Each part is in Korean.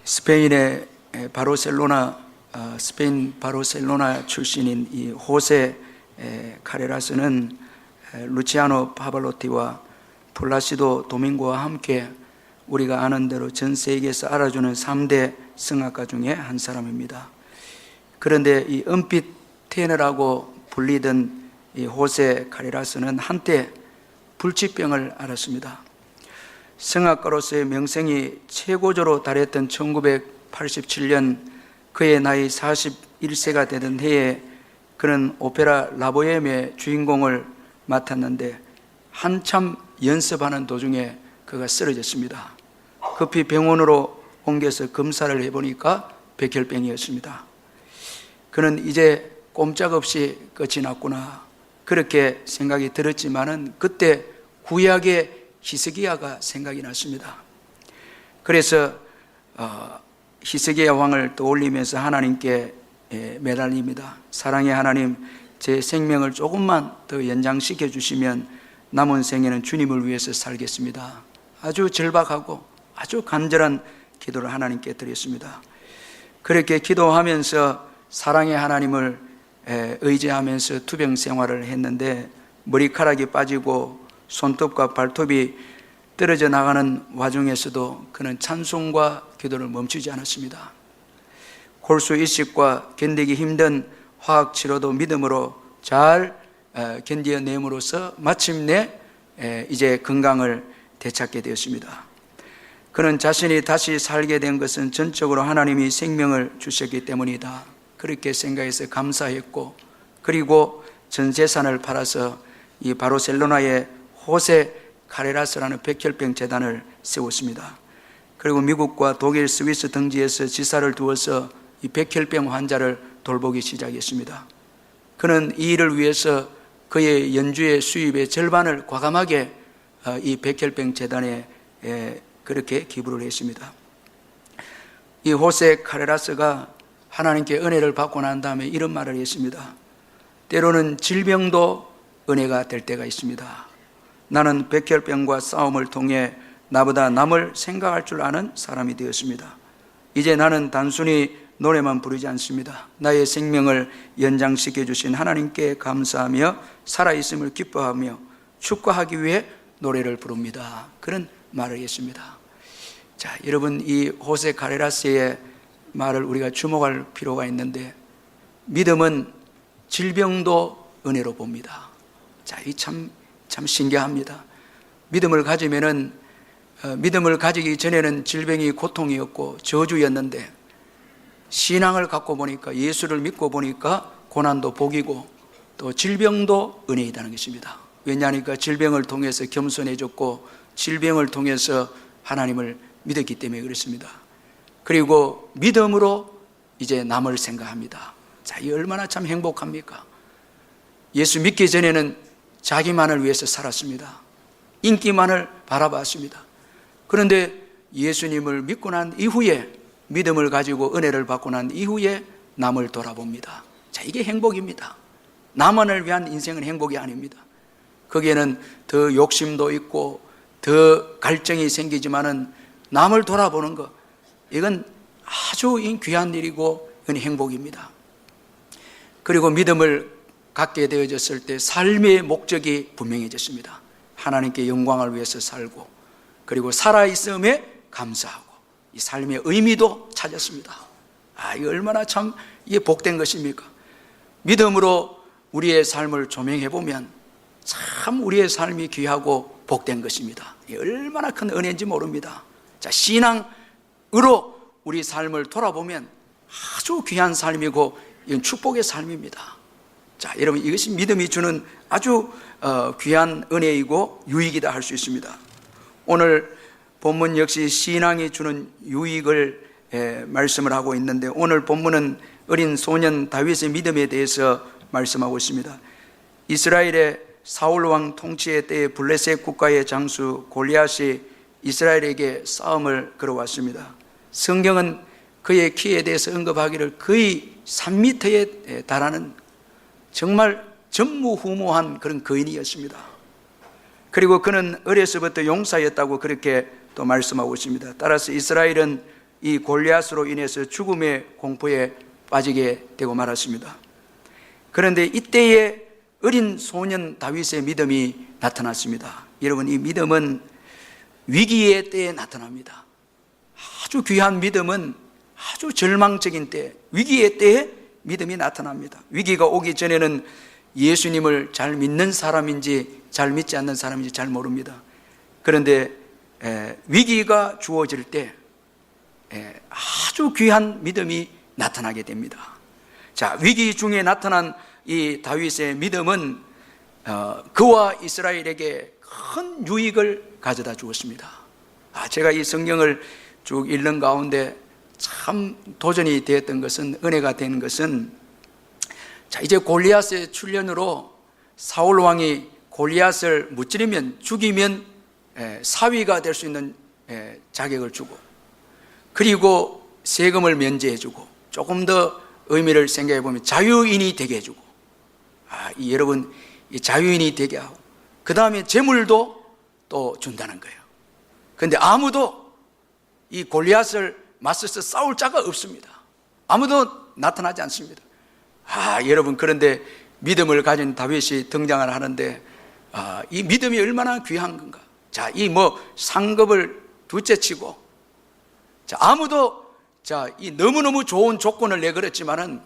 스페인의 스페인 바르셀로나 출신인 이 호세 카레라스는 루치아노 파발로티와 플라시도 도밍고와 함께 우리가 아는 대로 전 세계에서 알아주는 3대 성악가 중에 한 사람입니다. 그런데 이 은빛 테너라고 불리던 이 호세 카레라스는 한때 불치병을 앓았습니다. 성악가로서의 명성이 최고조로 달했던 1987년 그의 나이 41세가 되던 해에 그는 오페라 라보엠의 주인공을 맡았는데 한참 연습하는 도중에 그가 쓰러졌습니다. 급히 병원으로 옮겨서 검사를 해보니까 백혈병이었습니다. 그는 이제 꼼짝없이 끝이 났구나 그렇게 생각이 들었지만은 그때 구약의 히스기야가 생각이 났습니다. 그래서 히스기야 왕을 떠올리면서 하나님께 매달립니다. 사랑의 하나님, 제 생명을 조금만 더 연장시켜 주시면 남은 생에는 주님을 위해서 살겠습니다. 아주 절박하고 아주 간절한 기도를 하나님께 드렸습니다. 그렇게 기도하면서 사랑의 하나님을 의지하면서 투병 생활을 했는데 머리카락이 빠지고 손톱과 발톱이 떨어져 나가는 와중에서도 그는 찬송과 기도를 멈추지 않았습니다. 골수 이식과 견디기 힘든 화학 치료도 믿음으로 잘 견디어냄으로써 마침내 이제 건강을 되찾게 되었습니다. 그는 자신이 다시 살게 된 것은 전적으로 하나님이 생명을 주셨기 때문이다 그렇게 생각해서 감사했고, 그리고 전 재산을 팔아서 이 바르셀로나의 호세 카레라스라는 백혈병 재단을 세웠습니다. 그리고 미국과 독일, 스위스 등지에서 지사를 두어서 이 백혈병 환자를 돌보기 시작했습니다. 그는 이 일을 위해서 그의 연주의 수입의 절반을 과감하게 이 백혈병 재단에 그렇게 기부를 했습니다. 이 호세 카레라스가 하나님께 은혜를 받고 난 다음에 이런 말을 했습니다. 때로는 질병도 은혜가 될 때가 있습니다. 나는 백혈병과 싸움을 통해 나보다 남을 생각할 줄 아는 사람이 되었습니다. 이제 나는 단순히 노래만 부르지 않습니다. 나의 생명을 연장시켜 주신 하나님께 감사하며 살아있음을 기뻐하며 축구하기 위해 노래를 부릅니다. 그런 말을 했습니다. 자, 여러분, 이 호세 카레라스의 말을 우리가 주목할 필요가 있는데, 믿음은 질병도 은혜로 봅니다. 자, 이 참 신기합니다. 믿음을 가지면은 믿음을 가지기 전에는 질병이 고통이었고 저주였는데, 신앙을 갖고 보니까, 예수를 믿고 보니까 고난도 복이고 또 질병도 은혜이다는 것입니다. 왜냐하니까 질병을 통해서 겸손해졌고 질병을 통해서 하나님을 믿었기 때문에 그렇습니다. 그리고 믿음으로 이제 남을 생각합니다. 자, 이 얼마나 참 행복합니까? 예수 믿기 전에는 자기만을 위해서 살았습니다. 인기만을 바라봤습니다. 그런데 예수님을 믿고 난 이후에, 믿음을 가지고 은혜를 받고 난 이후에 남을 돌아봅니다. 자, 이게 행복입니다. 나만을 위한 인생은 행복이 아닙니다. 거기에는 더 욕심도 있고 더 갈증이 생기지만은 남을 돌아보는 것, 이건 아주 귀한 일이고 이건 행복입니다. 그리고 믿음을 갖게 되어졌을 때 삶의 목적이 분명해졌습니다. 하나님께 영광을 위해서 살고, 그리고 살아있음에 감사하고, 이 삶의 의미도 찾았습니다. 이거 얼마나 참 이게 복된 것입니까? 믿음으로 우리의 삶을 조명해보면 참 우리의 삶이 귀하고 복된 것입니다. 이게 얼마나 큰 은혜인지 모릅니다. 자, 신앙으로 우리 삶을 돌아보면 아주 귀한 삶이고 이건 축복의 삶입니다. 자, 여러분, 이것이 믿음이 주는 아주 귀한 은혜이고 유익이다 할 수 있습니다. 오늘 본문 역시 신앙이 주는 유익을 말씀을 하고 있는데, 오늘 본문은 어린 소년 다윗의 믿음에 대해서 말씀하고 있습니다. 이스라엘의 사울 왕 통치의 때에 블레셋 국가의 장수 골리앗이 이스라엘에게 싸움을 걸어왔습니다. 성경은 그의 키에 대해서 언급하기를 거의 3m에 달하는 정말 전무후무한 그런 거인이었습니다. 그리고 그는 어려서부터 용사였다고 그렇게 또 말씀하고 있습니다. 따라서 이스라엘은 이 골리앗으로 인해서 죽음의 공포에 빠지게 되고 말았습니다. 그런데 이때에 어린 소년 다윗의 믿음이 나타났습니다. 여러분, 이 믿음은 위기의 때에 나타납니다. 아주 귀한 믿음은 아주 절망적인 때, 위기의 때에 믿음이 나타납니다. 위기가 오기 전에는 예수님을 잘 믿는 사람인지 잘 믿지 않는 사람인지 잘 모릅니다. 그런데 위기가 주어질 때 아주 귀한 믿음이 나타나게 됩니다. 자, 위기 중에 나타난 이 다윗의 믿음은 그와 이스라엘에게 큰 유익을 가져다 주었습니다. 제가 이 성경을 쭉 읽는 가운데 참 도전이 되었던 것은, 은혜가 된 것은, 자, 이제 골리앗의 출현으로 사울 왕이 골리앗을 무찌르면, 죽이면 사위가 될 수 있는 자격을 주고, 그리고 세금을 면제해 주고, 조금 더 의미를 생각해 보면 자유인이 되게 해주고, 여러분, 이 자유인이 되게 하고, 그 다음에 재물도 또 준다는 거예요. 그런데 아무도 이 골리앗을 맞서서 싸울 자가 없습니다. 아무도 나타나지 않습니다. 여러분, 그런데 믿음을 가진 다윗이 등장을 하는데, 이 믿음이 얼마나 귀한 건가. 자, 이 상급을 둘째치고, 자, 아무도, 자, 이 너무너무 좋은 조건을 내걸었지만은,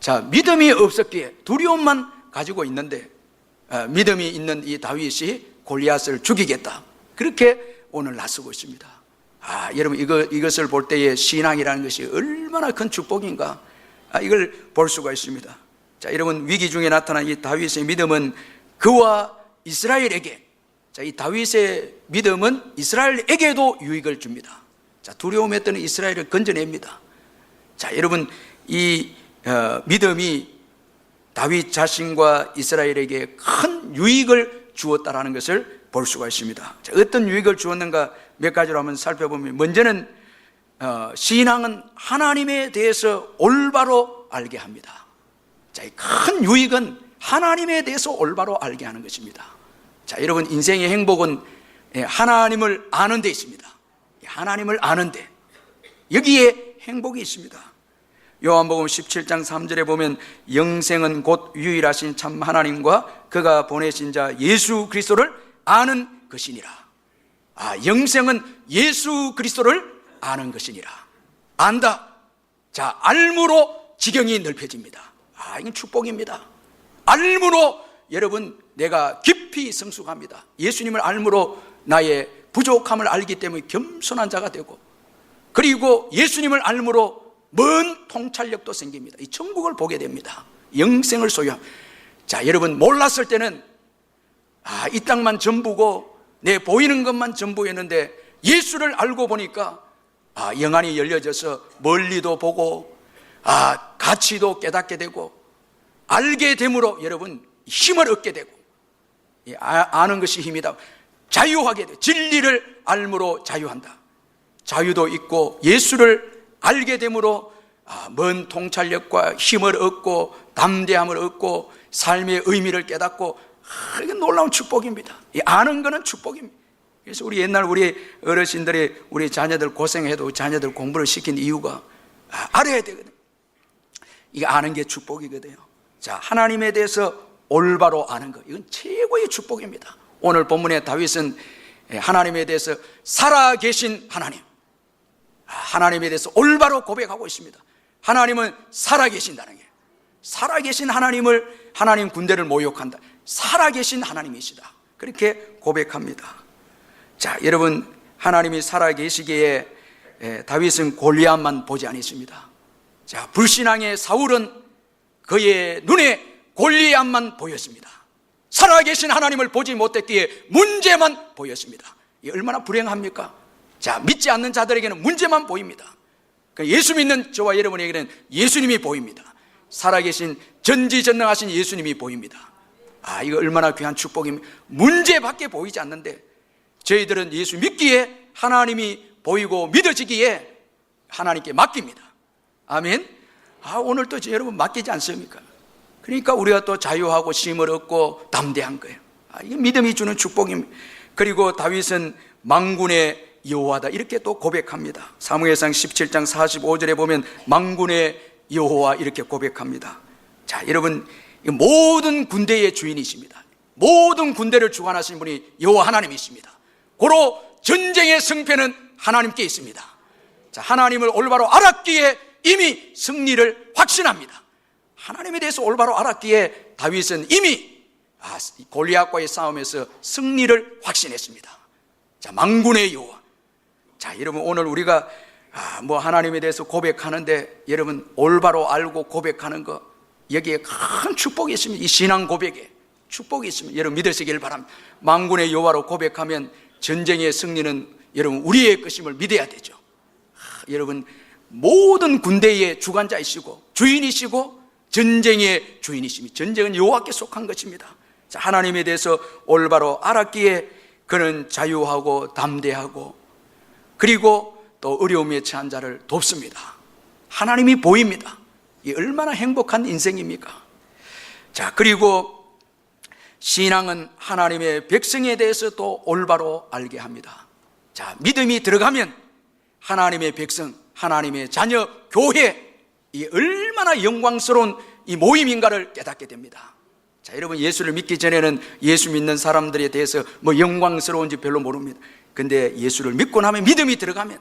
자, 믿음이 없었기에 두려움만 가지고 있는데, 믿음이 있는 이 다윗이 골리앗을 죽이겠다, 그렇게 오늘 나서고 있습니다. 여러분, 이것을 볼 때에 신앙이라는 것이 얼마나 큰 축복인가, 이걸 볼 수가 있습니다. 자, 여러분, 위기 중에 나타난 이 다윗의 믿음은 그와 이스라엘에게, 자, 이 다윗의 믿음은 이스라엘에게도 유익을 줍니다. 자, 두려움에 떠는 이스라엘을 건져냅니다. 자, 여러분, 이 믿음이 다윗 자신과 이스라엘에게 큰 유익을 주었다라는 것을 볼 수가 있습니다. 자, 어떤 유익을 주었는가 몇 가지로 한번 살펴보면, 먼저는 신앙은 하나님에 대해서 올바로 알게 합니다. 자, 이 큰 유익은 하나님에 대해서 올바로 알게 하는 것입니다. 자, 여러분, 인생의 행복은 하나님을 아는 데 있습니다. 하나님을 아는데, 여기에 행복이 있습니다. 요한복음 17장 3절에 보면, 영생은 곧 유일하신 참 하나님과 그가 보내신 자 예수 그리스도를 아는 것이니라. 영생은 예수 그리스도를 아는 것이니라. 안다. 자, 알므로 지경이 넓혀집니다. 이건 축복입니다. 알므로 여러분, 내가 깊이 성숙합니다. 예수님을 알므로 나의 부족함을 알기 때문에 겸손한 자가 되고, 그리고 예수님을 알므로 먼 통찰력도 생깁니다. 이 천국을 보게 됩니다. 영생을 소유합니다. 자, 여러분, 몰랐을 때는 이 땅만 전부고 내 보이는 것만 전부였는데, 예수를 알고 보니까 영안이 열려져서 멀리도 보고 가치도 깨닫게 되고, 알게 됨으로 여러분 힘을 얻게 되고, 아는 것이 힘이다. 자유하게 돼. 진리를 알므로 자유한다. 자유도 있고, 예수를 알게 됨으로 먼 통찰력과 힘을 얻고, 담대함을 얻고, 삶의 의미를 깨닫고, 이게 놀라운 축복입니다. 이 아는 것은 축복입니다. 그래서 우리 옛날 우리 어르신들이 우리 자녀들 고생해도 자녀들 공부를 시킨 이유가 알아야 되거든요. 이게 아는 게 축복이거든요. 자, 하나님에 대해서 올바로 아는 것, 이건 최고의 축복입니다. 오늘 본문의 다윗은 하나님에 대해서 살아계신 하나님, 하나님에 대해서 올바로 고백하고 있습니다. 하나님은 살아계신다는 게, 살아계신 하나님을, 하나님 군대를 모욕한다. 살아계신 하나님이시다, 그렇게 고백합니다. 자, 여러분, 하나님이 살아계시기에 다윗은 골리앗만 보지 않았습니다. 자, 불신앙의 사울은 그의 눈에 골리앗만 보였습니다. 살아계신 하나님을 보지 못했기에 문제만 보였습니다. 이 얼마나 불행합니까? 자, 믿지 않는 자들에게는 문제만 보입니다. 예수 믿는 저와 여러분에게는 예수님이 보입니다. 살아계신 전지전능하신 예수님이 보입니다. 이거 얼마나 귀한 축복입니다. 문제밖에 보이지 않는데 저희들은 예수 믿기에 하나님이 보이고 믿어지기에 하나님께 맡깁니다. 아멘. 오늘 또 여러분 맡기지 않습니까? 그러니까 우리가 또 자유하고 힘을 얻고 담대한 거예요. 이게 믿음이 주는 축복입니다. 그리고 다윗은 망군의 여호와다 이렇게 또 고백합니다. 사무엘상 17장 45절에 보면 만군의 여호와 이렇게 고백합니다. 자, 여러분, 모든 군대의 주인이십니다. 모든 군대를 주관하신 분이 여호와 하나님이십니다. 고로 전쟁의 승패는 하나님께 있습니다. 자, 하나님을 올바로 알았기에 이미 승리를 확신합니다. 하나님에 대해서 올바로 알았기에 다윗은 이미 골리앗과의 싸움에서 승리를 확신했습니다. 자, 만군의 여호와. 자, 여러분, 오늘 우리가 하나님에 대해서 고백하는데 여러분 올바로 알고 고백하는 거, 여기에 큰 축복이 있습니다. 이 신앙 고백에 축복이 있습니다. 여러분 믿으시길 바랍니다. 만군의 여호와로 고백하면 전쟁의 승리는 여러분 우리의 것임을 믿어야 되죠. 여러분, 모든 군대의 주관자이시고 주인이시고 전쟁의 주인이십니다. 전쟁은 여호와께 속한 것입니다. 자, 하나님에 대해서 올바로 알았기에 그는 자유하고 담대하고 그리고 또 어려움에 처한 자를 돕습니다. 하나님이 보입니다. 이 얼마나 행복한 인생입니까? 자, 그리고 신앙은 하나님의 백성에 대해서 또 올바로 알게 합니다. 자, 믿음이 들어가면 하나님의 백성, 하나님의 자녀, 교회, 이 얼마나 영광스러운 이 모임인가를 깨닫게 됩니다. 자, 여러분, 예수를 믿기 전에는 예수 믿는 사람들에 대해서 영광스러운지 별로 모릅니다. 근데 예수를 믿고 나면, 믿음이 들어가면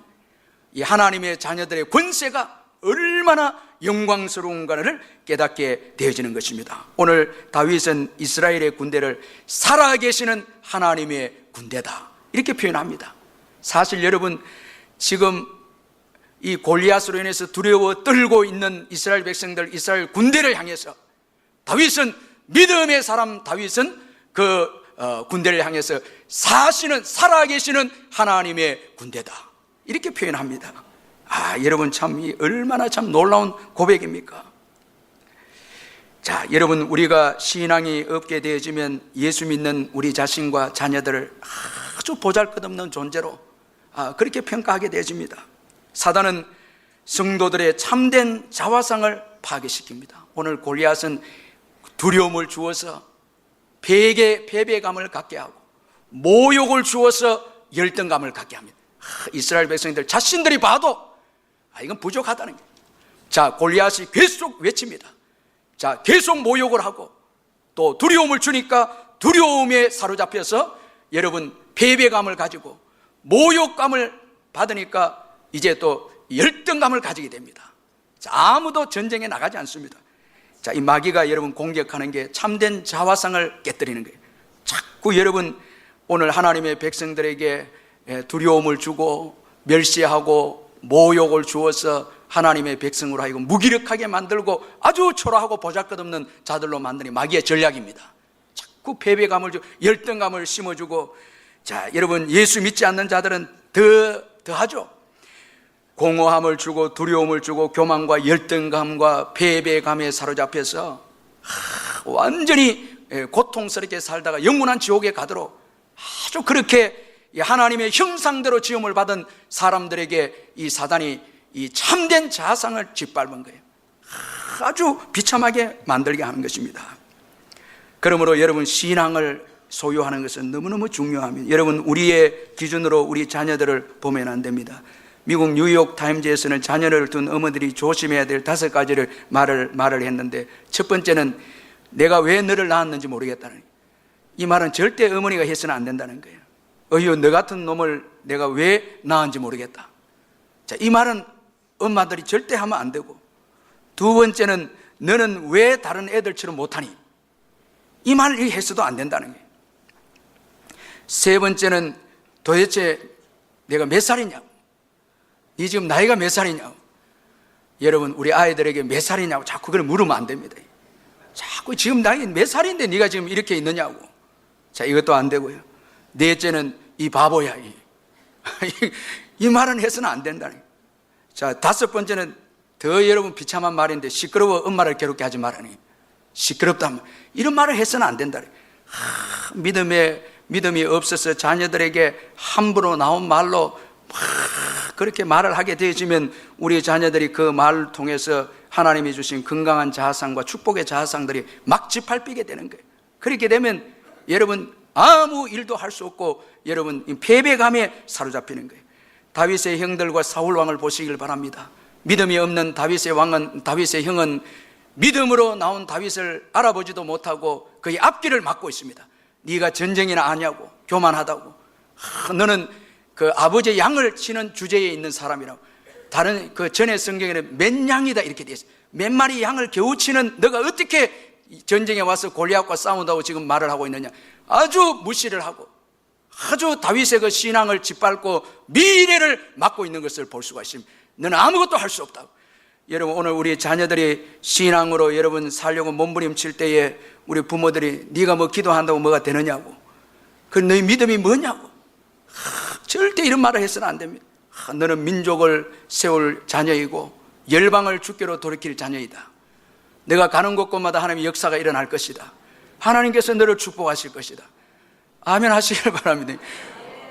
이 하나님의 자녀들의 권세가 얼마나 영광스러운가를 깨닫게 되어지는 것입니다. 오늘 다윗은 이스라엘의 군대를 살아계시는 하나님의 군대다 이렇게 표현합니다. 사실 여러분, 지금 이 골리앗으로 인해서 두려워 떨고 있는 이스라엘 백성들, 이스라엘 군대를 향해서 다윗은, 믿음의 사람 다윗은 그 군대를 향해서 사시는, 살아계시는 하나님의 군대다 이렇게 표현합니다. 여러분, 참 얼마나 참 놀라운 고백입니까? 자, 여러분, 우리가 신앙이 없게 되어지면 예수 믿는 우리 자신과 자녀들을 아주 보잘것없는 존재로 그렇게 평가하게 되어집니다. 사단은 성도들의 참된 자화상을 파괴시킵니다. 오늘 골리앗은 두려움을 주어서 패배감을 갖게 하고 모욕을 주어서 열등감을 갖게 합니다. 이스라엘 백성들 자신들이 봐도 이건 부족하다는 거예요. 자, 골리앗이 계속 외칩니다. 자, 계속 모욕을 하고 또 두려움을 주니까 두려움에 사로잡혀서 여러분 패배감을 가지고 모욕감을 받으니까 이제 또 열등감을 가지게 됩니다. 자, 아무도 전쟁에 나가지 않습니다. 자, 이 마귀가 여러분 공격하는 게 참된 자화상을 깨뜨리는 거예요. 자꾸 여러분 오늘 하나님의 백성들에게 두려움을 주고 멸시하고 모욕을 주어서 하나님의 백성으로 하여금 무기력하게 만들고 아주 초라하고 보잘것없는 자들로 만드는 마귀의 전략입니다. 자꾸 패배감을 주고 열등감을 심어주고, 자, 여러분, 예수 믿지 않는 자들은 더하죠. 공허함을 주고 두려움을 주고 교만과 열등감과 패배감에 사로잡혀서 완전히 고통스럽게 살다가 영원한 지옥에 가도록 아주 그렇게 하나님의 형상대로 지음을 받은 사람들에게 이 사단이 이 참된 자상을 짓밟은 거예요. 아주 비참하게 만들게 하는 것입니다. 그러므로 여러분, 신앙을 소유하는 것은 너무너무 중요합니다. 여러분, 우리의 기준으로 우리 자녀들을 보면 안 됩니다. 미국 뉴욕 타임즈에서는 자녀를 둔 어머니들이 조심해야 될 5가지를 말을 했는데, 첫 번째는 내가 왜 너를 낳았는지 모르겠다는 거예요. 이 말은 절대 어머니가 해서는 안 된다는 거예요. 어휴, 너 같은 놈을 내가 왜 낳았는지 모르겠다. 자, 이 말은 엄마들이 절대 하면 안 되고, 두 번째는 너는 왜 다른 애들처럼 못하니? 이 말을 해서도 안 된다는 거예요. 세 번째는 도대체 내가 몇 살이냐고, 네 지금 나이가 몇 살이냐고. 여러분, 우리 아이들에게 몇 살이냐고 자꾸 그걸 물으면 안 됩니다. 자꾸 지금 나이 몇 살인데 네가 지금 이렇게 있느냐고. 자, 이것도 안 되고요. 넷째는 이 바보야, 이 말은 해서는 안 된다는 거예요. 자, 다섯 번째는 더 여러분 비참한 말인데, 시끄러워 엄마를 괴롭게 하지 말라니. 시끄럽다면 이런 말을 해서는 안 된다. 믿음이 없어서 자녀들에게 함부로 나온 말로 그렇게 말을 하게 되어지면 우리 자녀들이 그 말을 통해서 하나님이 주신 건강한 자아상과 축복의 자아상들이 막 짓밟히게 되는 거예요. 그렇게 되면 여러분 아무 일도 할 수 없고 여러분 패배감에 사로잡히는 거예요. 다윗의 형들과 사울 왕을 보시길 바랍니다. 믿음이 없는 다윗의 형은 믿음으로 나온 다윗을 알아보지도 못하고 그의 앞길을 막고 있습니다. 네가 전쟁이나 아냐고, 교만하다고. 너는 그 아버지의 양을 치는 주제에 있는 사람이라고. 다른 그 전에 성경에는 몇 양이다 이렇게 되어 있어요. 몇 마리 양을 겨우 치는 너가 어떻게 전쟁에 와서 골리앗과 싸운다고 지금 말을 하고 있느냐. 아주 무시를 하고 아주 다윗의 그 신앙을 짓밟고 미래를 막고 있는 것을 볼 수가 있습니다. 너는 아무것도 할 수 없다고. 여러분, 오늘 우리 자녀들이 신앙으로 여러분 살려고 몸부림칠 때에 우리 부모들이 네가 뭐 기도한다고 뭐가 되느냐고, 그 너희 믿음이 뭐냐고, 절대 이런 말을 해서는 안 됩니다. 너는 민족을 세울 자녀이고 열방을 주께로 돌이킬 자녀이다. 내가 가는 곳곳마다 하나님의 역사가 일어날 것이다. 하나님께서 너를 축복하실 것이다. 아멘 하시길 바랍니다.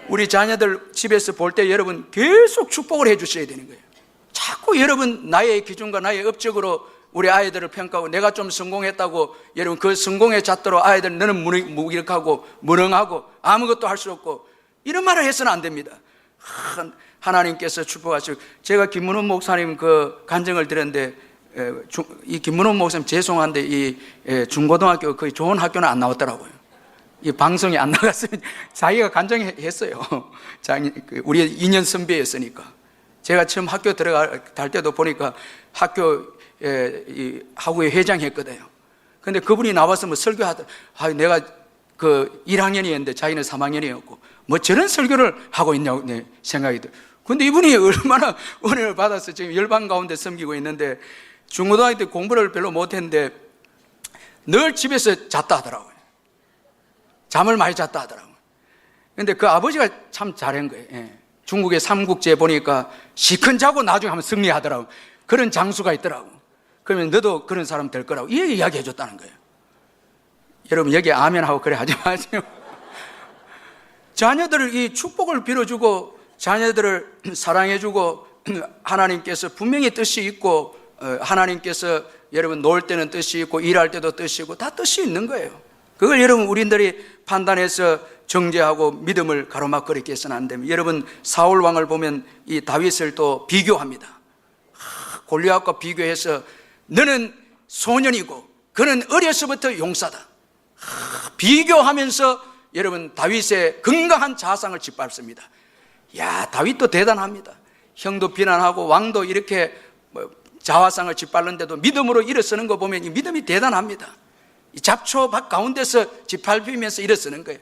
우리 자녀들 집에서 볼 때 여러분 계속 축복을 해 주셔야 되는 거예요. 자꾸 여러분 나의 기준과 나의 업적으로 우리 아이들을 평가하고 내가 좀 성공했다고 여러분 그 성공의 잣대로 아이들 너는 무기력하고 무능하고 아무것도 할 수 없고 이런 말을 해서는 안 됩니다. 하나님께서 축복하시고, 제가 김문훈 목사님 그 간증을 들었는데 이 김문훈 목사님 죄송한데 이 중고등학교 거의 좋은 학교는 안 나왔더라고요. 이 방송이 안 나갔으면 자기가 간증했어요. 우리 2년 선배였으니까. 제가 처음 학교 들어갈 때도 보니까 학교 학우회 회장했거든요. 근데 그분이 나와서 뭐 설교하더라. 내가 그 1학년이었는데 자기는 3학년이었고 뭐 저런 설교를 하고 있냐고 생각이 들어요. 근데 이분이 얼마나 은혜를 받아서 지금 열방 가운데 섬기고 있는데 중고등학교 때 공부를 별로 못했는데 늘 집에서 잤다 하더라고요. 잠을 많이 잤다 하더라고요. 근데 그 아버지가 참 잘한 거예요. 중국의 삼국지에 보니까 시큰 자고 나중에 하면 승리하더라고. 그런 장수가 있더라고. 그러면 너도 그런 사람 될 거라고 이 이야기 해줬다는 거예요. 여러분 여기 아멘 하고 그래 하지 마세요. 자녀들을 이 축복을 빌어주고 자녀들을 사랑해주고 하나님께서 분명히 뜻이 있고 하나님께서 여러분 놀 때는 뜻이 있고 일할 때도 뜻이 있고 다 뜻이 있는 거예요. 그걸 여러분 우리들이 판단해서 정죄하고 믿음을 가로막거리게 해서는 안 됩니다. 여러분 사울 왕을 보면 이 다윗을 또 비교합니다. 골리앗과 비교해서 너는 소년이고 그는 어려서부터 용사다. 비교하면서 여러분 다윗의 건강한 자상을 짓밟습니다. 야, 다윗도 대단합니다. 형도 비난하고 왕도 이렇게 자화상을 짓밟는데도 믿음으로 일어서는 거 보면 이 믿음이 대단합니다. 이 잡초 밖 가운데서 짓밟히면서 일어서는 거예요.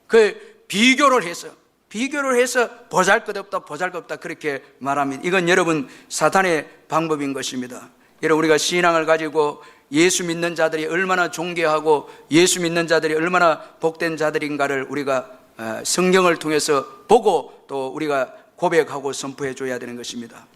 그 비교를 해서 보잘것없다 그렇게 말합니다. 이건 여러분 사탄의 방법인 것입니다. 여러분 우리가 신앙을 가지고 예수 믿는 자들이 얼마나 존귀하고 예수 믿는 자들이 얼마나 복된 자들인가를 우리가 성경을 통해서 보고 또 우리가 고백하고 선포해 줘야 되는 것입니다.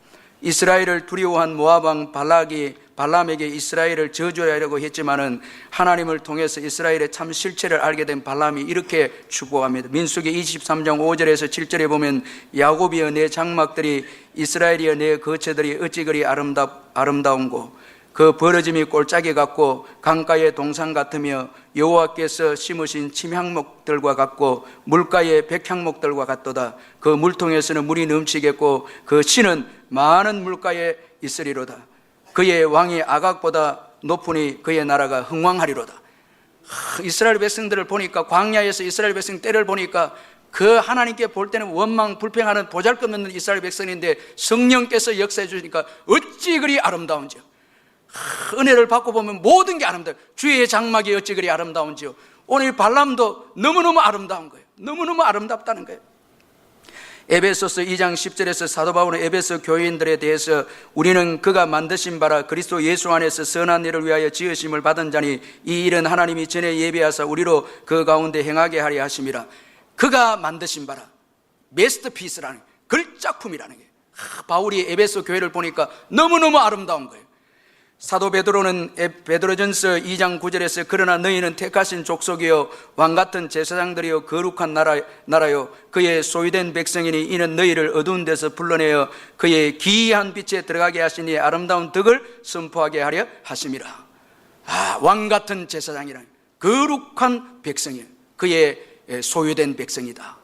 이스라엘을 두려워한 모압 왕 발람에게 이스라엘을 저주하려고 했지만은 하나님을 통해서 이스라엘의 참 실체를 알게 된 발람이 이렇게 축복합니다. 민수기 23장 5절에서 7절에 보면 야곱이여 내 장막들이 이스라엘이여 내 거처들이 어찌 그리 아름다운고 그 벌어짐이 꼴짝이 같고 강가의 동산 같으며 여호와께서 심으신 침향목들과 같고 물가의 백향목들과 같도다. 그 물통에서는 물이 넘치겠고 그 씨는 많은 물가에 있으리로다. 그의 왕이 아각보다 높으니 그의 나라가 흥왕하리로다. 이스라엘 백성들을 보니까 광야에서 이스라엘 백성 때를 보니까 그 하나님께 볼 때는 원망 불평하는 보잘것없는 이스라엘 백성인데 성령께서 역사해 주시니까 어찌 그리 아름다운지요. 은혜를 받고 보면 모든 게 아름다워요. 주의 장막이 어찌 그리 아름다운지요. 오늘 발람도 너무너무 아름다운 거예요. 너무너무 아름답다는 거예요. 에베소서 2장 10절에서 사도 바울은 에베소 교인들에 대해서 우리는 그가 만드신 바라 그리스도 예수 안에서 선한 일을 위하여 지으심을 받은 자니 이 일은 하나님이 전에 예비하사 우리로 그 가운데 행하게 하려 하심이라. 그가 만드신 바라 메스터피스라는 걸작품이라는 게 바울이 에베소 교회를 보니까 너무너무 아름다운 거예요. 사도 베드로는 베드로전서 2장 9절에서 그러나 너희는 택하신 족속이요 왕같은 제사장들이요 거룩한 나라요 그의 소유된 백성이니 이는 너희를 어두운 데서 불러내어 그의 기이한 빛에 들어가게 하시니 아름다운 덕을 선포하게 하려 하심이라. 왕같은 제사장이라 거룩한 백성이요 그의 소유된 백성이다.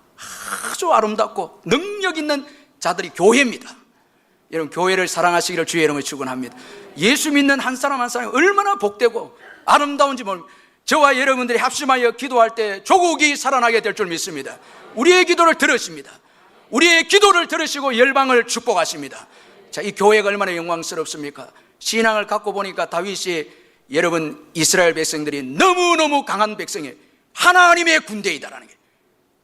아주 아름답고 능력 있는 자들이 교회입니다. 여러분, 교회를 사랑하시기를 주의 이름으로 축원합니다. 예수 믿는 한 사람 한 사람이 얼마나 복되고 아름다운지 모릅니다. 저와 여러분들이 합심하여 기도할 때 조국이 살아나게 될 줄 믿습니다. 우리의 기도를 들으십니다. 우리의 기도를 들으시고 열방을 축복하십니다. 자, 이 교회가 얼마나 영광스럽습니까? 신앙을 갖고 보니까 다윗이, 여러분, 이스라엘 백성들이 너무너무 강한 백성이에요. 하나님의 군대이다라는 게.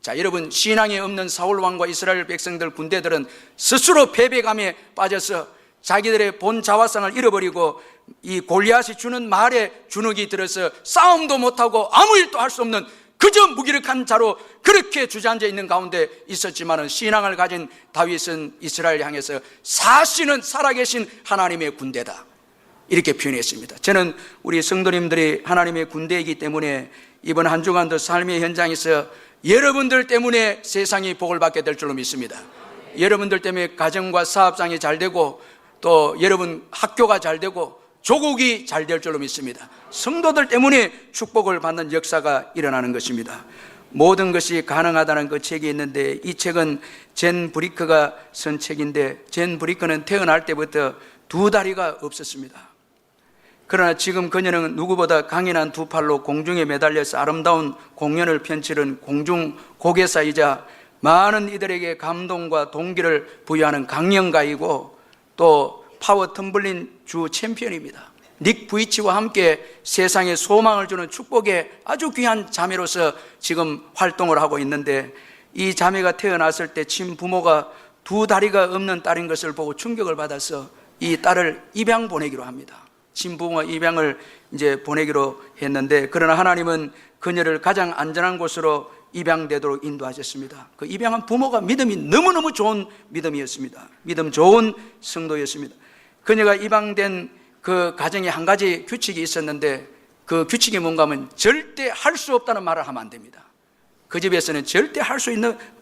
자, 여러분, 신앙이 없는 사울 왕과 이스라엘 백성들 군대들은 스스로 패배감에 빠져서 자기들의 본 자화상을 잃어버리고 이 골리앗이 주는 말에 주눅이 들어서 싸움도 못하고 아무 일도 할 수 없는 그저 무기력한 자로 그렇게 주저앉아 있는 가운데 있었지만 신앙을 가진 다윗은 이스라엘 향해서 사시는 살아계신 하나님의 군대다, 이렇게 표현했습니다. 저는 우리 성도님들이 하나님의 군대이기 때문에 이번 한 주간도 삶의 현장에서 여러분들 때문에 세상이 복을 받게 될 줄로 믿습니다. 여러분들 때문에 가정과 사업장이 잘 되고 또 여러분 학교가 잘 되고 조국이 잘 될 줄로 믿습니다. 성도들 때문에 축복을 받는 역사가 일어나는 것입니다. 모든 것이 가능하다는 그 책이 있는데, 이 책은 젠 브리크가 쓴 책인데, 젠 브리크는 태어날 때부터 두 다리가 없었습니다. 그러나 지금 그녀는 누구보다 강인한 두 팔로 공중에 매달려서 아름다운 공연을 펼치는 공중 고개사이자 많은 이들에게 감동과 동기를 부여하는 강연가이고 또 파워 텀블린 주 챔피언입니다. 닉 부이치와 함께 세상에 소망을 주는 축복의 아주 귀한 자매로서 지금 활동을 하고 있는데, 이 자매가 태어났을 때 친부모가 두 다리가 없는 딸인 것을 보고 충격을 받아서 이 딸을 입양 보내기로 합니다. 친부모가 입양을 이제 보내기로 했는데, 그러나 하나님은 그녀를 가장 안전한 곳으로 입양되도록 인도하셨습니다. 그 입양한 부모가 믿음이 너무너무 좋은 믿음이었습니다. 믿음 좋은 성도였습니다. 그녀가 입양된 그 가정에 한 가지 규칙이 있었는데, 그 규칙이 뭔가 하면 절대 할 수 없다는 말을 하면 안 됩니다. 그 집에서는 절대 할 수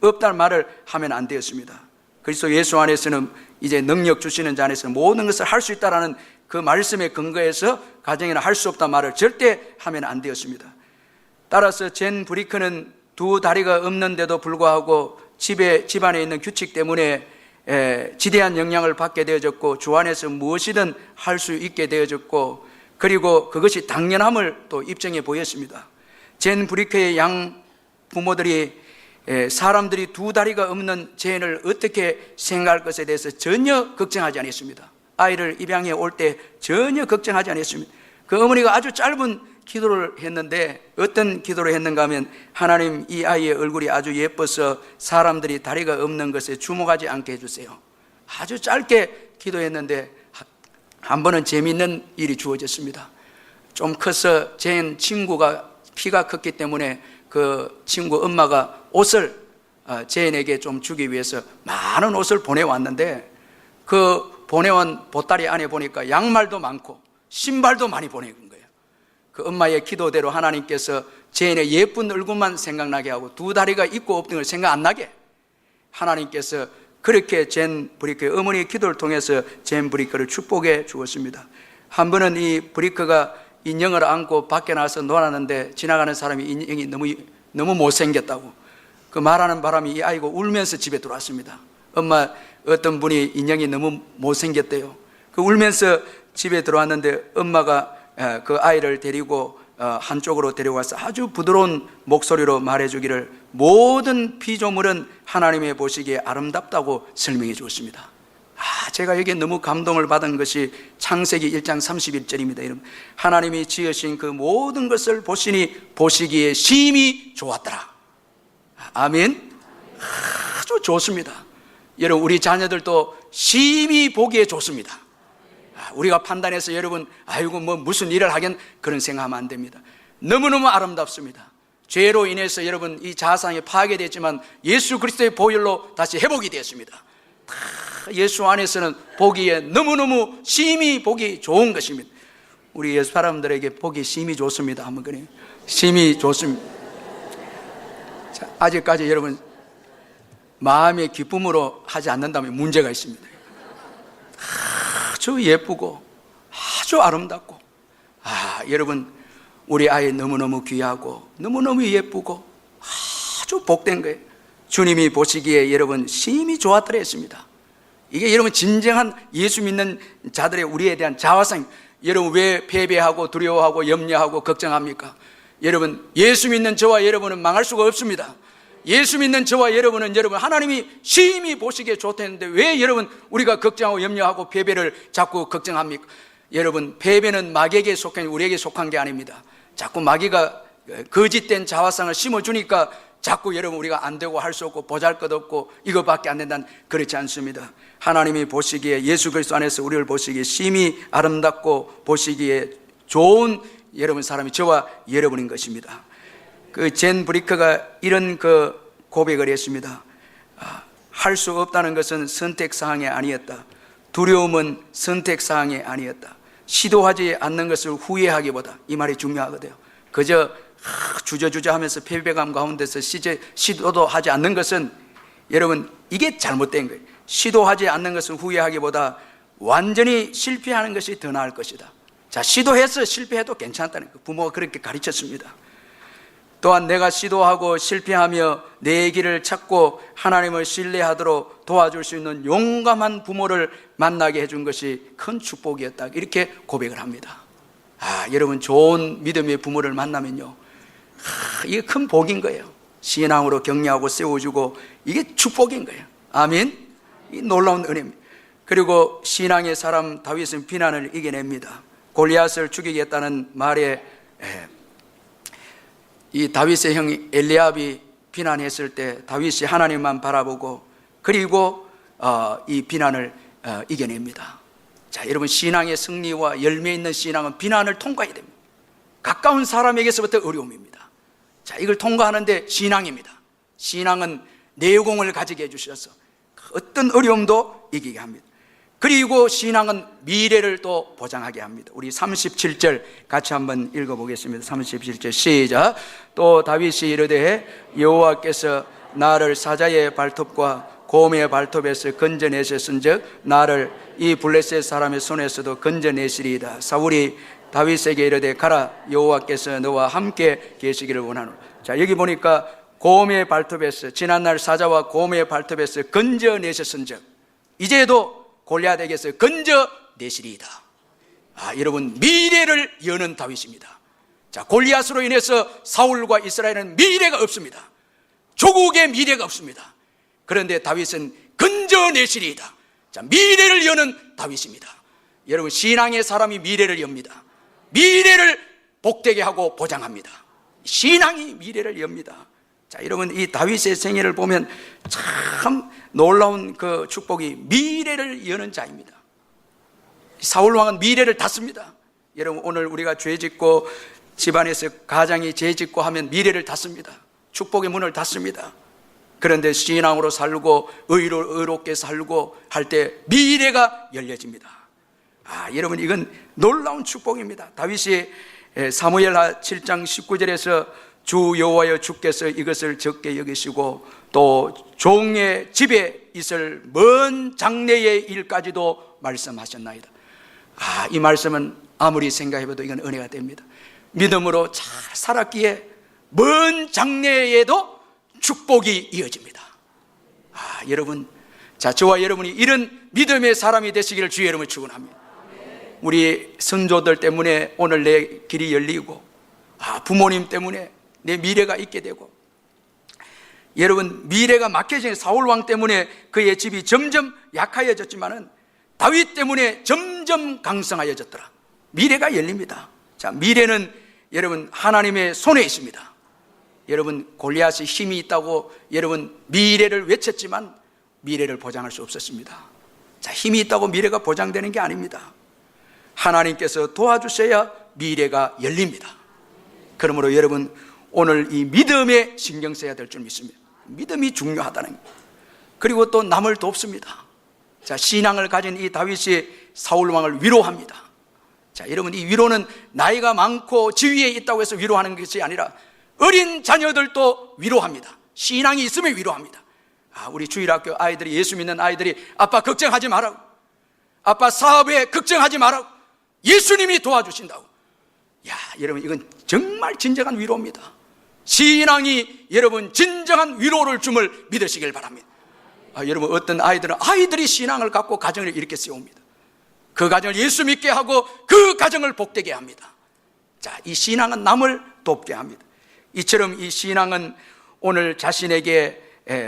없다는 말을 하면 안 되었습니다. 그리스도 예수 안에서는 이제 능력 주시는 자 안에서 모든 것을 할 수 있다라는 그 말씀에 근거해서 가정에는 할 수 없다는 말을 절대 하면 안 되었습니다. 따라서 젠 브리크는 두 다리가 없는데도 불구하고 집안에 있는 규칙 때문에 지대한 영향을 받게 되어졌고, 주 안에서 무엇이든 할 수 있게 되어졌고, 그리고 그것이 당연함을 또 입증해 보였습니다. 젠 브리크의 양 부모들이 사람들이 두 다리가 없는 젠을 어떻게 생각할 것에 대해서 전혀 걱정하지 않았습니다. 아이를 입양해 올 때 전혀 걱정하지 않았습니다. 그 어머니가 아주 짧은 기도를 했는데, 어떤 기도를 했는가 하면, 하나님, 이 아이의 얼굴이 아주 예뻐서 사람들이 다리가 없는 것에 주목하지 않게 해주세요. 아주 짧게 기도했는데 한 번은 재미있는 일이 주어졌습니다. 좀 커서 제 친구가 키가 컸기 때문에 그 친구 엄마가 옷을 제인에게 좀 주기 위해서 많은 옷을 보내왔는데, 그 보내온 보따리 안에 보니까 양말도 많고 신발도 많이 보내온 거예요. 그 엄마의 기도대로 하나님께서 제인의 예쁜 얼굴만 생각나게 하고 두 다리가 있고 없는 걸 생각 안 나게 하나님께서 그렇게 젠 브리크의 어머니의 기도를 통해서 젠 브리크를 축복해 주었습니다. 한 번은 이 브리크가 인형을 안고 밖에 나와서 놀았는데, 지나가는 사람이 인형이 너무 못생겼다고 그 말하는 바람에 이 아이가 울면서 집에 들어왔습니다. 엄마, 어떤 분이 인형이 너무 못생겼대요. 그 울면서 집에 들어왔는데 엄마가 그 아이를 데리고 한쪽으로 데려가서 아주 부드러운 목소리로 말해주기를, 모든 피조물은 하나님의 보시기에 아름답다고 설명해 주었습니다. 제가 여기에 너무 감동을 받은 것이 창세기 1장 31절입니다. 하나님이 지으신 그 모든 것을 보시니 보시기에 심히 좋았더라. 아멘. 아주 좋습니다. 여러분, 우리 자녀들도 심히 보기에 좋습니다. 우리가 판단해서 여러분, 아이고 뭐 무슨 일을 하긴, 그런 생각하면 안 됩니다. 너무너무 아름답습니다. 죄로 인해서 여러분 이 자아상이 파괴됐지만 예수 그리스도의 보혈로 다시 회복이 되었습니다. 예수 안에서는 보기에 너무너무 심히 보기 좋은 것입니다. 우리 예수 사람들에게 보기 심히 좋습니다. 한번 그래요. 심히 좋습니다. 자, 아직까지 여러분 마음의 기쁨으로 하지 않는다면 문제가 있습니다. 아주 예쁘고 아주 아름답고, 여러분 우리 아이 너무너무 귀하고 너무너무 예쁘고 아주 복된 거예요. 주님이 보시기에 여러분 심히 좋았더라 했습니다. 이게 여러분 진정한 예수 믿는 자들의 우리에 대한 자화상. 여러분 왜 패배하고 두려워하고 염려하고 걱정합니까? 여러분 예수 믿는 저와 여러분은 망할 수가 없습니다. 예수 믿는 저와 여러분은 여러분 하나님이 심히 보시기에 좋다는데 왜 여러분 우리가 걱정하고 염려하고 패배를 자꾸 걱정합니까? 여러분 패배는 마귀에게 속한 우리에게 속한 게 아닙니다. 자꾸 마귀가 거짓된 자화상을 심어주니까 자꾸 여러분 우리가 안 되고 할 수 없고 보잘것없고 이거밖에 안 된다는, 그렇지 않습니다. 하나님이 보시기에 예수 그리스도 안에서 우리를 보시기에 심히 아름답고 보시기에 좋은 여러분 사람이 저와 여러분인 것입니다. 그 젠 브리커가 이런 그 고백을 했습니다. 할 수 없다는 것은 선택사항이 아니었다. 두려움은 선택사항이 아니었다. 시도하지 않는 것을 후회하기보다, 이 말이 중요하거든요. 그저 주저주저 하면서 패배감 가운데서 시도도 하지 않는 것은 여러분 이게 잘못된 거예요. 시도하지 않는 것을 후회하기보다 완전히 실패하는 것이 더 나을 것이다. 자, 시도해서 실패해도 괜찮다는 거예요. 부모가 그렇게 가르쳤습니다. 또한 내가 시도하고 실패하며 내 길을 찾고 하나님을 신뢰하도록 도와줄 수 있는 용감한 부모를 만나게 해준 것이 큰 축복이었다, 이렇게 고백을 합니다. 여러분 좋은 믿음의 부모를 만나면요, 이게 큰 복인 거예요. 신앙으로 격려하고 세워주고 이게 축복인 거예요. 아멘. 이 놀라운 은혜입니다. 그리고 신앙의 사람 다윗은 비난을 이겨냅니다. 골리앗을 죽이겠다는 말에 이 다윗의 형 엘리압이 비난했을 때 다윗이 하나님만 바라보고 그리고 이 비난을 이겨냅니다. 자, 여러분 신앙의 승리와 열매 있는 신앙은 비난을 통과해야 됩니다. 가까운 사람에게서부터 어려움입니다. 자, 이걸 통과하는데 신앙입니다. 신앙은 내공을 가지게 해주셔서 어떤 어려움도 이기게 합니다. 그리고 신앙은 미래를 또 보장하게 합니다. 우리 37절 같이 한번 읽어보겠습니다. 37절 시작. 또 다윗이 이르되 여호와께서 나를 사자의 발톱과 곰의 발톱에서 건져내셨은즉 나를 이 블레셋 사람의 손에서도 건져내시리이다. 사울이 다윗에게 이르되 가라, 여호와께서 너와 함께 계시기를 원하노라. 자, 여기 보니까 곰의 발톱에서, 지난날 사자와 곰의 발톱에서 건져내셨은즉 이제도 골리앗에게서 건져내시리이다. 여러분 미래를 여는 다윗입니다. 자, 골리앗으로 인해서 사울과 이스라엘은 미래가 없습니다. 조국의 미래가 없습니다. 그런데 다윗은 건져내시리이다. 자, 미래를 여는 다윗입니다. 여러분 신앙의 사람이 미래를 엽니다. 미래를 복되게 하고 보장합니다. 신앙이 미래를 엽니다. 자, 여러분 이 다윗의 생애를 보면 참 놀라운 그 축복이 미래를 여는 자입니다. 사울 왕은 미래를 닫습니다. 여러분 오늘 우리가 죄짓고 집안에서 가장이 죄짓고 하면 미래를 닫습니다. 축복의 문을 닫습니다. 그런데 신앙으로 살고 의롭게 살고 할 때 미래가 열려집니다. 여러분 이건 놀라운 축복입니다. 다윗이 사무엘하 7장 19절에서 주 여호와여 주께서 이것을 적게 여기시고 또 종의 집에 있을 먼 장래의 일까지도 말씀하셨나이다. 이 말씀은 아무리 생각해봐도 이건 은혜가 됩니다. 믿음으로 잘 살았기에 먼 장래에도 축복이 이어집니다. 여러분, 자, 저와 여러분이 이런 믿음의 사람이 되시기를 주의 이름으로 축원합니다. 우리 선조들 때문에 오늘 내 길이 열리고 부모님 때문에 내 미래가 있게 되고, 여러분 미래가 막혀진 사울왕 때문에 그의 집이 점점 약하여졌지만은 다윗 때문에 점점 강성하여졌더라. 미래가 열립니다. 자, 미래는 여러분 하나님의 손에 있습니다. 여러분 골리앗이 힘이 있다고 여러분 미래를 외쳤지만 미래를 보장할 수 없었습니다. 자, 힘이 있다고 미래가 보장되는 게 아닙니다. 하나님께서 도와주셔야 미래가 열립니다. 그러므로 여러분 오늘 이 믿음에 신경 써야 될 줄 믿습니다. 믿음이 중요하다는 것. 그리고 또 남을 돕습니다. 자, 신앙을 가진 이 다윗이 사울 왕을 위로합니다. 자, 여러분 이 위로는 나이가 많고 지위에 있다고 해서 위로하는 것이 아니라 어린 자녀들도 위로합니다. 신앙이 있으면 위로합니다. 우리 주일학교 아이들이, 예수 믿는 아이들이 아빠 걱정하지 말라고, 아빠 사업에 걱정하지 말라고, 예수님이 도와주신다고. 여러분 이건 정말 진정한 위로입니다. 신앙이 여러분 진정한 위로를 줌을 믿으시길 바랍니다. 여러분, 어떤 아이들이 신앙을 갖고 가정을 이렇게 세웁니다. 그 가정을 예수 믿게 하고 그 가정을 복되게 합니다. 자, 이 신앙은 남을 돕게 합니다. 이처럼 이 신앙은 오늘 자신에게,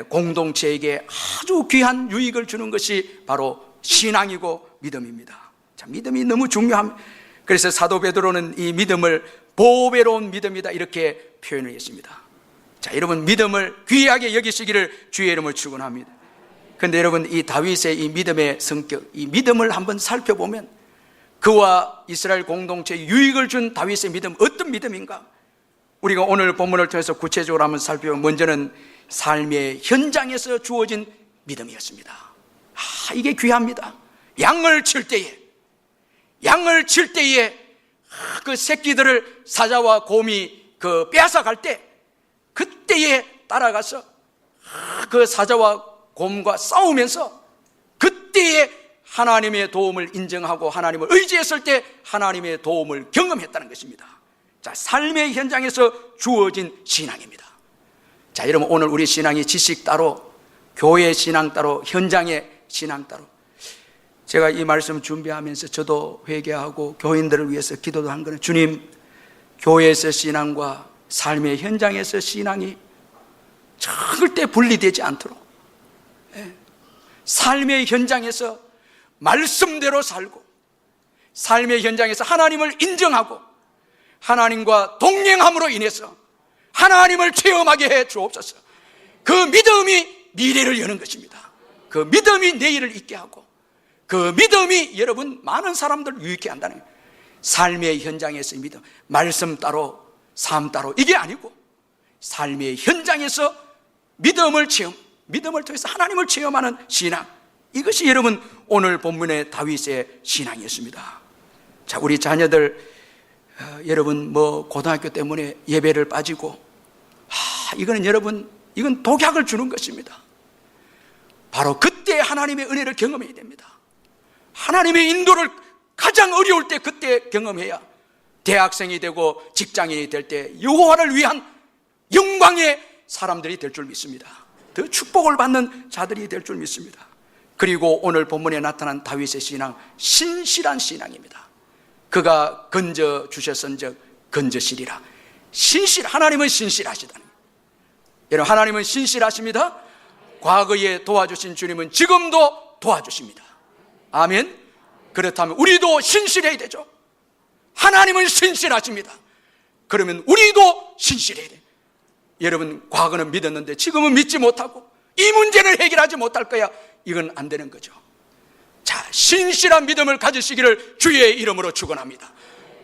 공동체에게 아주 귀한 유익을 주는 것이 바로 신앙이고 믿음입니다. 자, 믿음이 너무 중요합니다. 그래서 사도 베드로는 이 믿음을 보배로운 믿음이다 이렇게 표현을 했습니다. 자, 여러분, 믿음을 귀하게 여기시기를 주의 이름으로 축원합니다. 그런데 여러분, 이 다윗의 이 믿음의 성격, 이 믿음을 한번 살펴보면 그와 이스라엘 공동체에 유익을 준 다윗의 믿음, 어떤 믿음인가? 우리가 오늘 본문을 통해서 구체적으로 한번 살펴보면 먼저는 삶의 현장에서 주어진 믿음이었습니다. 이게 귀합니다. 양을 칠 때에 그 새끼들을 사자와 곰이 빼앗아 갈 때, 그때에 따라가서 그 사자와 곰과 싸우면서 그때에 하나님의 도움을 인정하고 하나님을 의지했을 때 하나님의 도움을 경험했다는 것입니다. 자, 삶의 현장에서 주어진 신앙입니다. 자, 여러분, 오늘 우리 신앙이 지식 따로, 교회 신앙 따로, 현장의 신앙 따로. 제가 이 말씀 준비하면서 저도 회개하고 교인들을 위해서 기도도 한 거는, 주님, 교회에서 신앙과 삶의 현장에서 신앙이 절대 분리되지 않도록, 삶의 현장에서 말씀대로 살고, 삶의 현장에서 하나님을 인정하고 하나님과 동행함으로 인해서 하나님을 체험하게 해 주옵소서. 그 믿음이 미래를 여는 것입니다. 그 믿음이 내일을 있게 하고, 그 믿음이 여러분 많은 사람들을 유익해 한다는 거예요. 삶의 현장에서의 믿음, 말씀 따로 삶 따로 이게 아니고 삶의 현장에서 믿음을 통해서 하나님을 체험하는 신앙, 이것이 여러분 오늘 본문의 다윗의 신앙이었습니다. 자, 우리 자녀들, 여러분 고등학교 때문에 예배를 빠지고, 이거는 여러분, 이건 독약을 주는 것입니다. 바로 그때 하나님의 은혜를 경험해야 됩니다. 하나님의 인도를 가장 어려울 때 그때 경험해야 대학생이 되고 직장인이 될 때 여호와를 위한 영광의 사람들이 될 줄 믿습니다. 더 축복을 받는 자들이 될 줄 믿습니다. 그리고 오늘 본문에 나타난 다윗의 신앙, 신실한 신앙입니다. 그가 건져 주셨은즉 건져시리라. 하나님은 신실하시다는 거예요. 여러분, 하나님은 신실하십니다. 과거에 도와주신 주님은 지금도 도와주십니다. 아멘. 그렇다면 우리도 신실해야 되죠. 하나님은 신실하십니다. 그러면 우리도 신실해야 돼요. 여러분, 과거는 믿었는데 지금은 믿지 못하고 이 문제를 해결하지 못할 거야, 이건 안 되는 거죠. 자, 신실한 믿음을 가지시기를 주의 이름으로 축원합니다.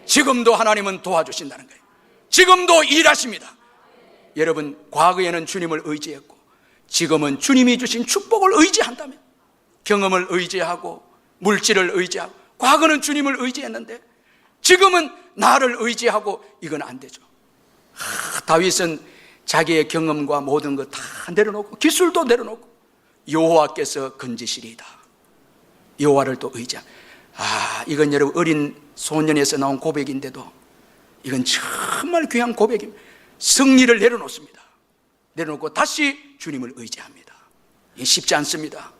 지금도 하나님은 도와주신다는 거예요. 지금도 일하십니다. 여러분, 과거에는 주님을 의지했고 지금은 주님이 주신 축복을 의지한다면, 경험을 의지하고 물질을 의지하고, 과거는 주님을 의지했는데 지금은 나를 의지하고, 이건 안 되죠. 다윗은 자기의 경험과 모든 것 다 내려놓고 기술도 내려놓고 여호와께서 건지시리이다, 여호와를 또 의지한. 이건 여러분 어린 소년에서 나온 고백인데도 이건 정말 귀한 고백입니다. 승리를 내려놓습니다. 내려놓고 다시 주님을 의지합니다. 이게 쉽지 않습니다.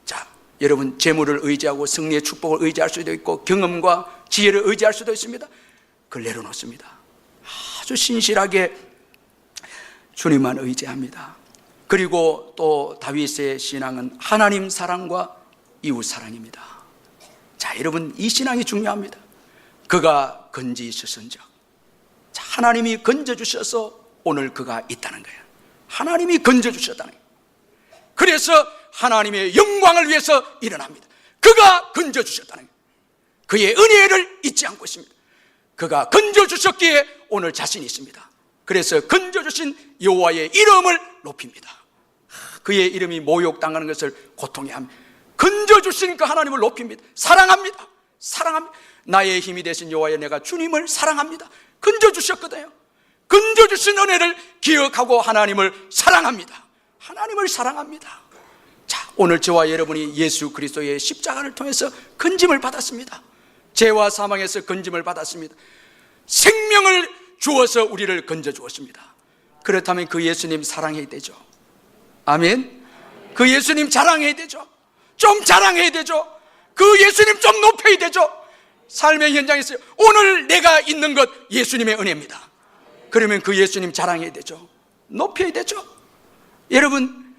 자, 여러분, 재물을 의지하고 승리의 축복을 의지할 수도 있고 경험과 지혜를 의지할 수도 있습니다. 그걸 내려놓습니다. 아주 신실하게 주님만 의지합니다. 그리고 또 다윗의 신앙은 하나님 사랑과 이웃 사랑입니다. 자, 여러분, 이 신앙이 중요합니다. 그가 건지셨은즉, 자, 하나님이 건져주셔서 오늘 그가 있다는 거예요. 하나님이 건져주셨다는 거예요. 그래서 하나님의 영광을 위해서 일어납니다. 그가 건져주셨다는 거예요. 그의 은혜를 잊지 않고 있습니다. 그가 건져주셨기에 오늘 자신이 있습니다. 그래서 건져주신 여호와의 이름을 높입니다. 그의 이름이 모욕당하는 것을 고통해합니다. 건져주신 그 하나님을 높입니다. 사랑합니다. 나의 힘이 되신 여호와여, 내가 주님을 사랑합니다. 건져주셨거든요. 건져주신 은혜를 기억하고 하나님을 사랑합니다. 자, 오늘 저와 여러분이 예수 그리스도의 십자가를 통해서 건짐을 받았습니다. 죄와 사망에서 건짐을 받았습니다. 생명을 주어서 우리를 건져 주었습니다. 그렇다면 그 예수님 사랑해야 되죠. 아멘. 그 예수님 자랑해야 되죠. 좀 자랑해야 되죠. 그 예수님 좀 높여야 되죠. 삶의 현장에서 오늘 내가 있는 것 예수님의 은혜입니다. 그러면 그 예수님 자랑해야 되죠. 높여야 되죠. 여러분,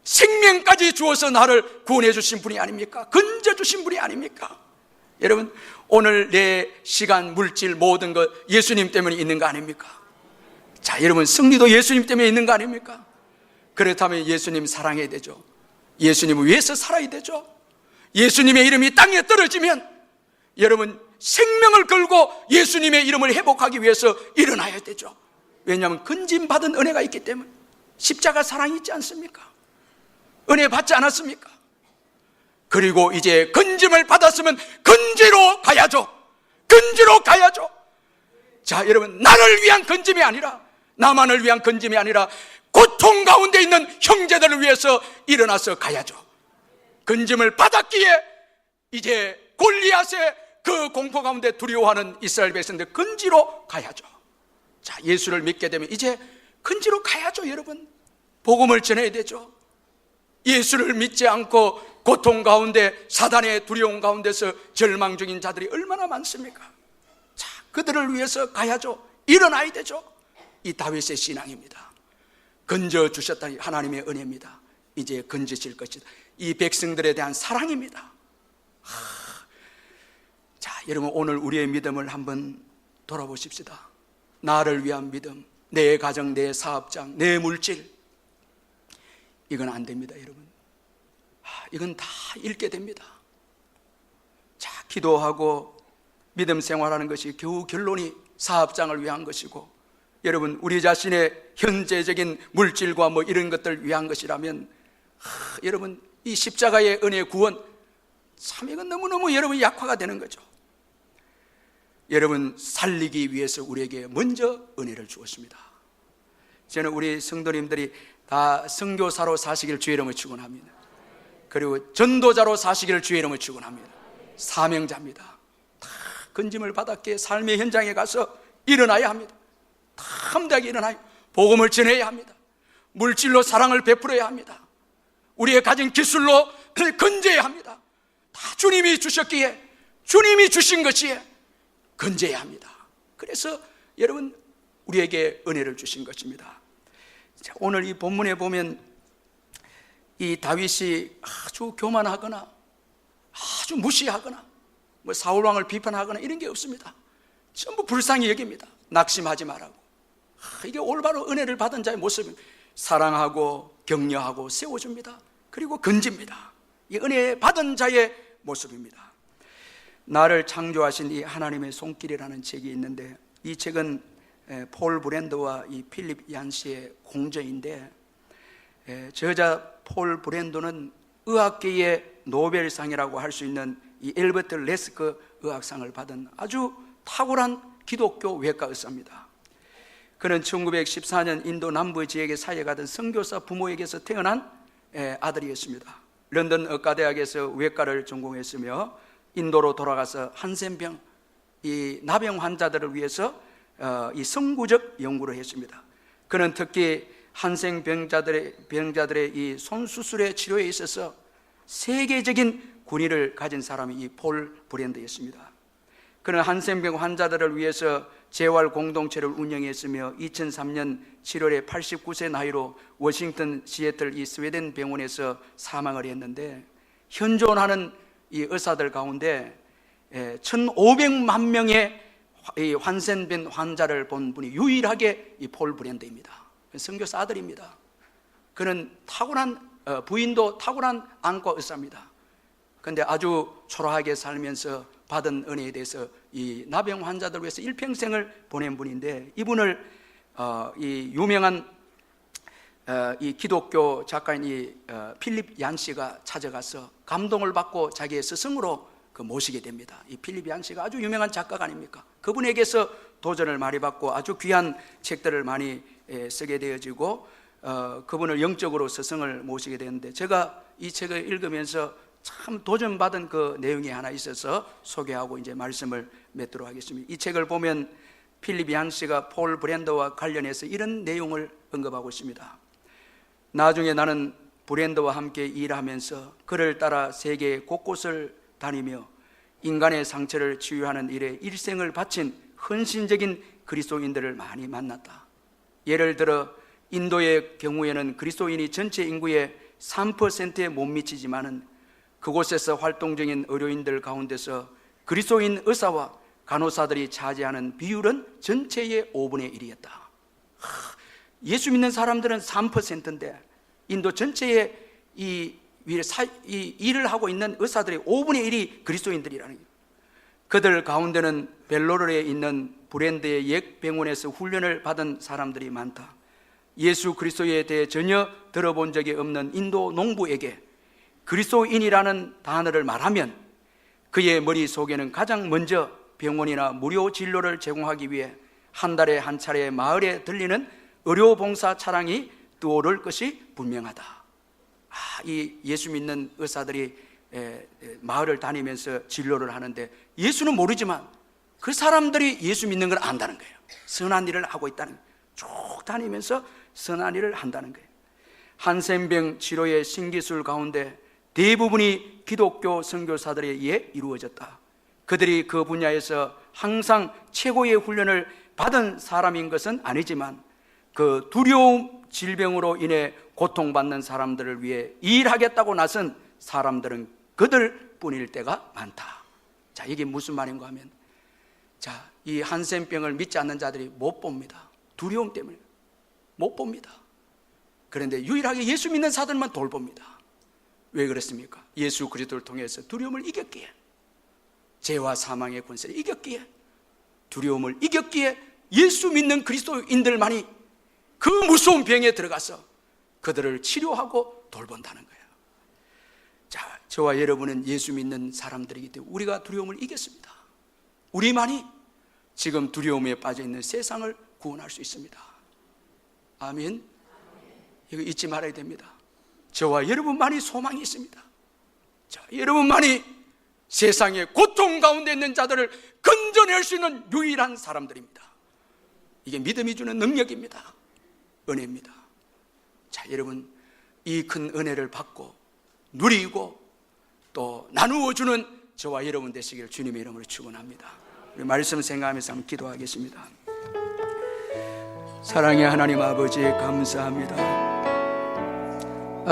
생명까지 주어서 나를 구원해 주신 분이 아닙니까? 건져 주신 분이 아닙니까? 여러분, 오늘 내 시간, 물질, 모든 것 예수님 때문에 있는 거 아닙니까? 자, 여러분, 승리도 예수님 때문에 있는 거 아닙니까? 그렇다면 예수님 사랑해야 되죠. 예수님을 위해서 살아야 되죠. 예수님의 이름이 땅에 떨어지면 여러분, 생명을 걸고 예수님의 이름을 회복하기 위해서 일어나야 되죠. 왜냐하면 건짐받은 은혜가 있기 때문에. 십자가 사랑이 있지 않습니까? 은혜 받지 않았습니까? 그리고 이제 건짐을 받았으면 건지로 가야죠. 건지로 가야죠. 자, 여러분, 나를 위한 건짐이 아니라, 나만을 위한 건짐이 아니라 고통 가운데 있는 형제들을 위해서 일어나서 가야죠. 건짐을 받았기에 이제 골리앗의 그 공포 가운데 두려워하는 이스라엘 백성들 건지로 가야죠. 자, 예수를 믿게 되면 이제 건지로 가야죠. 여러분, 복음을 전해야 되죠. 예수를 믿지 않고 고통 가운데 사단의 두려움 가운데서 절망 중인 자들이 얼마나 많습니까? 자, 그들을 위해서 가야죠. 일어나야 되죠. 이 다윗의 신앙입니다. 건져 주셨다니 하나님의 은혜입니다. 이제 건지실 것이다. 이 백성들에 대한 사랑입니다. 자, 여러분, 오늘 우리의 믿음을 한번 돌아보십시다. 나를 위한 믿음, 내 가정, 내 사업장, 내 물질, 이건 안 됩니다. 여러분, 이건 다 잃게 됩니다. 자, 기도하고 믿음 생활하는 것이 겨우 결론이 사업장을 위한 것이고, 여러분, 우리 자신의 현재적인 물질과 뭐 이런 것들 위한 것이라면, 여러분, 이 십자가의 은혜 구원, 참 이건 너무너무 여러분 약화가 되는 거죠. 여러분, 살리기 위해서 우리에게 먼저 은혜를 주었습니다. 저는 우리 성도님들이 다 선교사로 사시길 주의 이름을 축원합니다. 그리고 전도자로 사시기를 주의 이름을 축원합니다. 사명자입니다. 다 건짐을 받았기에 삶의 현장에 가서 일어나야 합니다. 다 함대하게 일어나야, 복음을 전해야 합니다. 물질로 사랑을 베풀어야 합니다. 우리의 가진 기술로 건져야 합니다. 다 주님이 주셨기에, 주님이 주신 것이에 건져야 합니다. 그래서 여러분, 우리에게 은혜를 주신 것입니다. 자, 오늘 이 본문에 보면 이 다윗이 아주 교만하거나 아주 무시하거나 뭐 사울왕을 비판하거나 이런 게 없습니다. 전부 불쌍히 여깁니다. 낙심하지 말라고. 이게 올바로 은혜를 받은 자의 모습입니다. 사랑하고 격려하고 세워줍니다. 그리고 건집니다. 이 은혜 받은 자의 모습입니다. 나를 창조하신 이 하나님의 손길이라는 책이 있는데, 이 책은 폴 브랜드와 이 필립 얀시의 공저인데, 저자 폴 브랜드는 의학계의 노벨상이라고 할 수 있는 이 엘버트 레스크 의학상을 받은 아주 탁월한 기독교 외과 의사입니다. 그는 1914년 인도 남부 지역에 사역하던 선교사 부모에게서 태어난 아들이었습니다. 런던 의과대학에서 외과를 전공했으며 인도로 돌아가서 한센병, 이 나병 환자들을 위해서 이 선구적 연구를 했습니다. 그는 특히 한센 병자들의 이 손수술의 치료에 있어서 세계적인 권위를 가진 사람이 이 폴 브랜드였습니다. 그는 한센병 환자들을 위해서 재활 공동체를 운영했으며 2003년 7월에 89세 나이로 워싱턴 시애틀 이 스웨덴 병원에서 사망을 했는데, 현존하는 이 의사들 가운데 1,500만 명의 이 한센병 환자를 본 분이 유일하게 이 폴 브랜드입니다. 선교사 아들입니다. 그는 탁월한 부인도 탁월한 안과 의사입니다. 그런데 아주 초라하게 살면서 받은 은혜에 대해서 이 나병 환자들 위해서 일평생을 보낸 분인데, 이분을 이 유명한 이 기독교 작가인 이 필립 얀시가 찾아가서 감동을 받고 자기의 스승으로 모시게 됩니다. 이 필립 얀시가 아주 유명한 작가가 아닙니까? 그분에게서 도전을 많이 받고 아주 귀한 책들을 많이 쓰게 되어지고, 그분을 영적으로 스승을 모시게 되는데, 제가 이 책을 읽으면서 참 도전받은 그 내용이 하나 있어서 소개하고 이제 말씀을 맺도록 하겠습니다. 이 책을 보면 필립 얀시가 폴 브랜드와 관련해서 이런 내용을 언급하고 있습니다. 나중에 나는 브랜드와 함께 일하면서 그를 따라 세계 곳곳을 다니며 인간의 상처를 치유하는 일에 일생을 바친 헌신적인 그리스도인들을 많이 만났다. 예를 들어 인도의 경우에는 그리스도인이 전체 인구의 3%에 못 미치지만은 그곳에서 활동 중인 의료인들 가운데서 그리스도인 의사와 간호사들이 차지하는 비율은 전체의 5분의 1이었다. 예수 믿는 사람들은 3%인데 인도 전체의 이 일을 하고 있는 의사들의 5분의 1이 그리스도인들이라는 거예요. 그들 가운데는 벨로르에 있는 브랜드의 옛 병원에서 훈련을 받은 사람들이 많다. 예수 그리스도에 대해 전혀 들어본 적이 없는 인도 농부에게 그리스도인이라는 단어를 말하면 그의 머릿속에는 가장 먼저 병원이나 무료 진료를 제공하기 위해 한 달에 한 차례 마을에 들리는 의료봉사 차량이 떠오를 것이 분명하다. 이 예수 믿는 의사들이 마을을 다니면서 진료를 하는데 예수는 모르지만 그 사람들이 예수 믿는 걸 안다는 거예요. 선한 일을 하고 있다는 거예요. 쭉 다니면서 선한 일을 한다는 거예요. 한센병 치료의 신기술 가운데 대부분이 기독교 선교사들에 의해 이루어졌다. 그들이 그 분야에서 항상 최고의 훈련을 받은 사람인 것은 아니지만 그 두려움 질병으로 인해 고통받는 사람들을 위해 일하겠다고 나선 사람들은 그들 뿐일 때가 많다. 자, 이게 무슨 말인가 하면, 자, 이 한센병을 믿지 않는 자들이 못 봅니다. 두려움 때문에 못 봅니다. 그런데 유일하게 예수 믿는 자들만 돌봅니다. 왜 그렇습니까? 예수 그리스도를 통해서 두려움을 이겼기에, 죄와 사망의 권세를 이겼기에, 두려움을 이겼기에 예수 믿는 그리스도인들만이 그 무서운 병에 들어가서 그들을 치료하고 돌본다는 거예요. 자, 저와 여러분은 예수 믿는 사람들이기 때문에 우리가 두려움을 이겼습니다. 우리만이 지금 두려움에 빠져있는 세상을 구원할 수 있습니다. 아멘. 이거 잊지 말아야 됩니다. 저와 여러분만이 소망이 있습니다. 여러분만이 세상의 고통 가운데 있는 자들을 건져낼 수 있는 유일한 사람들입니다. 이게 믿음이 주는 능력입니다. 은혜입니다. 자, 여러분, 이 큰 은혜를 받고 누리고 또 나누어주는 저와 여러분 되시기를 주님의 이름으로 축원합니다. 우리 말씀 생각하면서 한번 기도하겠습니다. 사랑의 하나님 아버지, 감사합니다.